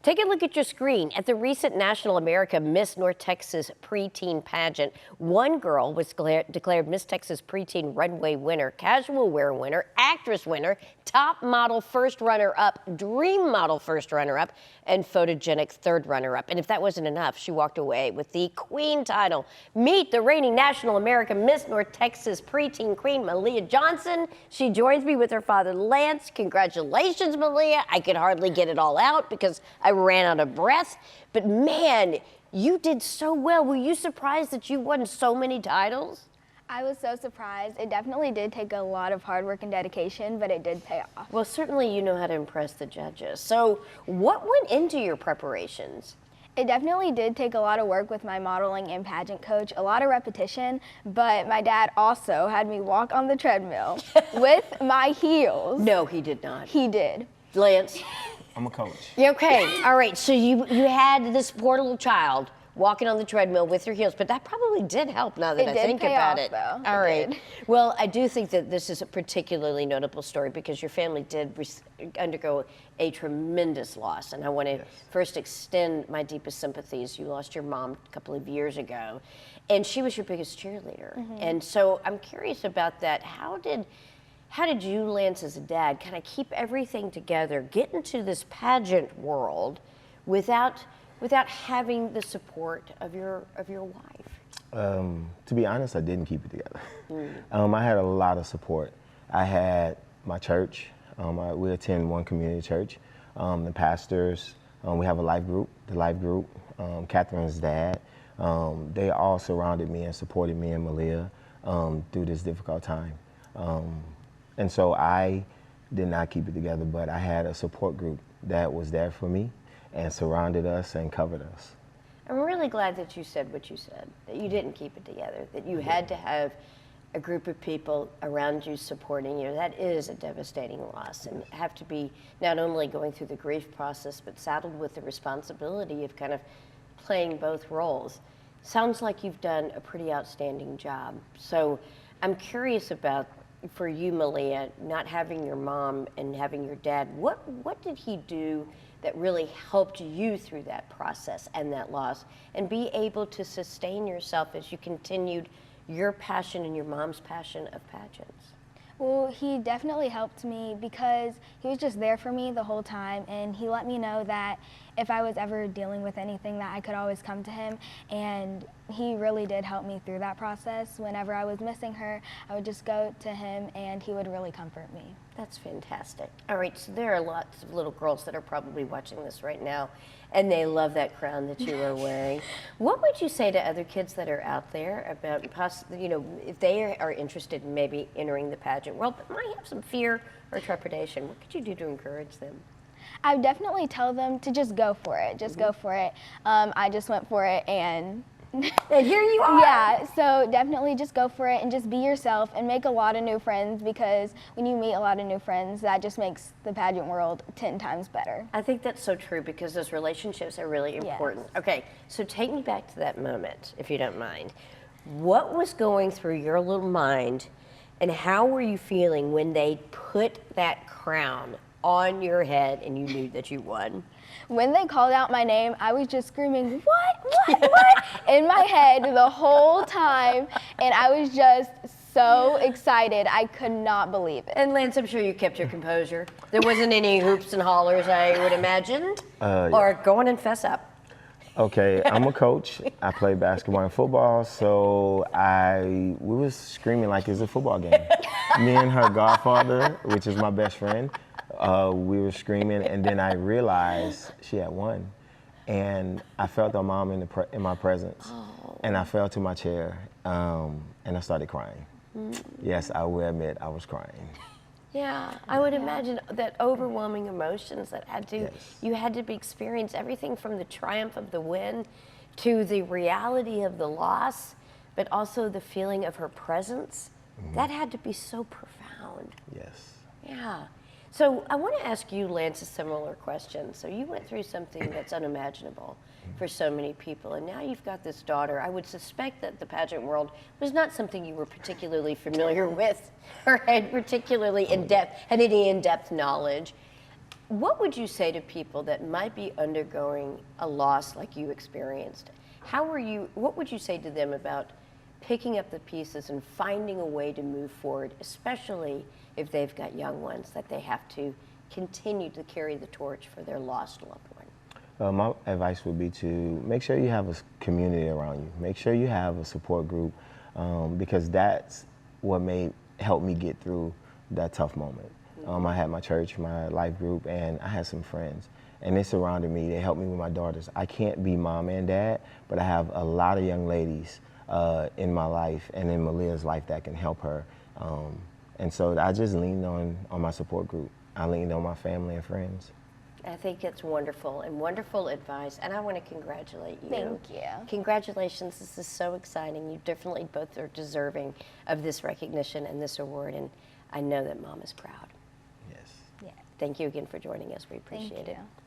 Take a look at your screen. At the recent National America Miss North Texas preteen pageant, one girl was declared Miss Texas preteen runway winner, casual wear winner, actress winner, top model first runner-up, dream model first runner-up, and photogenic third runner-up. And if that wasn't enough, she walked away with the queen title. Meet the reigning National America Miss North Texas preteen queen, Malia Johnson. She joins me with her father, Lance. Congratulations, Malia. I could hardly get it all out because I ran out of breath, but man, you did so well. Were you surprised that you won so many titles? I was so surprised. It definitely did take a lot of hard work and dedication, but it did pay off. Well, certainly you know how to impress the judges. So what went into your preparations? It definitely did take a lot of work with my modeling and pageant coach, a lot of repetition, but my dad also had me walk on the treadmill with my heels. No, he did not. He did. Lance? I'm a coach. Okay, all right, so you had this poor little child walking on the treadmill with her heels, but that probably did help now that I think about it. Though. All right. Did. Well, I do think that this is a particularly notable story because your family did undergo a tremendous loss, and I want to first extend my deepest sympathies. You lost your mom a couple of years ago, and she was your biggest cheerleader. And so I'm curious about that. How did you, Lance, as a dad, kind of keep everything together, get into this pageant world without having the support of your wife? To be honest, I didn't keep it together. I had a lot of support. I had my church. We attend one community church. The pastors. We have a life group. The life group. Catherine's dad. They all surrounded me and supported me and Malia through this difficult time. And so I did not keep it together, but I had a support group that was there for me and surrounded us and covered us. I'm really glad that you said what you said, that you didn't keep it together, that you had to have a group of people around you supporting you. That is a devastating loss, and have to be not only going through the grief process, but saddled with the responsibility of kind of playing both roles. Sounds like you've done a pretty outstanding job. So I'm curious about, for you, Malia, not having your mom and having your dad, what did he do that really helped you through that process and that loss, and be able to sustain yourself as you continued your passion and your mom's passion of pageants? Well, he definitely helped me because he was just there for me the whole time, and he let me know that if I was ever dealing with anything that I could always come to him, and he really did help me through that process. Whenever I was missing her, I would just go to him and he would really comfort me. That's fantastic. All right, so there are lots of little girls that are probably watching this right now, and they love that crown that you are wearing. What would you say to other kids that are out there about, if they are interested in maybe entering the pageant world, but might have some fear or trepidation? What could you do to encourage them? I would definitely tell them to just go for it. Just go for it. I just went for it, and and here you are. Yeah, so definitely just go for it and just be yourself and make a lot of new friends, because when you meet a lot of new friends, that just makes the pageant world 10 times better. I think that's so true, because those relationships are really important. Yes. Okay, so take me back to that moment, if you don't mind. What was going through your little mind, and how were you feeling when they put that crown on your head and you knew that you won? When they called out my name, I was just screaming, what, in my head the whole time, and I was just so excited. I could not believe it. And Lance, I'm sure you kept your composure. There wasn't any hoops and hollers, I would imagine. Or go on and fess up. Okay, I'm a coach. I play basketball and football, so we was screaming like it's a football game. Me and her godfather, which is my best friend, we were screaming, and then I realized she had won, and I felt her mom in my presence, and I fell to my chair, and I started crying. Yes, I will admit I was crying. Yeah, I would imagine that overwhelming emotions that you had to experience everything from the triumph of the win to the reality of the loss, but also the feeling of her presence. That had to be so profound. Yes. Yeah. So I want to ask you, Lance, a similar question. So you went through something that's unimaginable for so many people, and now you've got this daughter. I would suspect that the pageant world was not something you were particularly familiar with or had particularly had any in-depth knowledge. What would you say to people that might be undergoing a loss like you experienced? What would you say to them about picking up the pieces and finding a way to move forward, especially if they've got young ones that they have to continue to carry the torch for their lost loved one? My advice would be to make sure you have a community around you. Make sure you have a support group, because that's what helped me get through that tough moment. I had my church, my life group, and I had some friends. And they surrounded me. They helped me with my daughters. I can't be mom and dad, but I have a lot of young ladies in my life and in Malia's life that can help her. And so I just leaned on my support group. I leaned on my family and friends. I think it's wonderful and wonderful advice, and I want to congratulate you. Thank you. Congratulations, this is so exciting. You definitely both are deserving of this recognition and this award, and I know that Mom is proud. Yes. Yeah. Thank you again for joining us. We appreciate Thank it. you.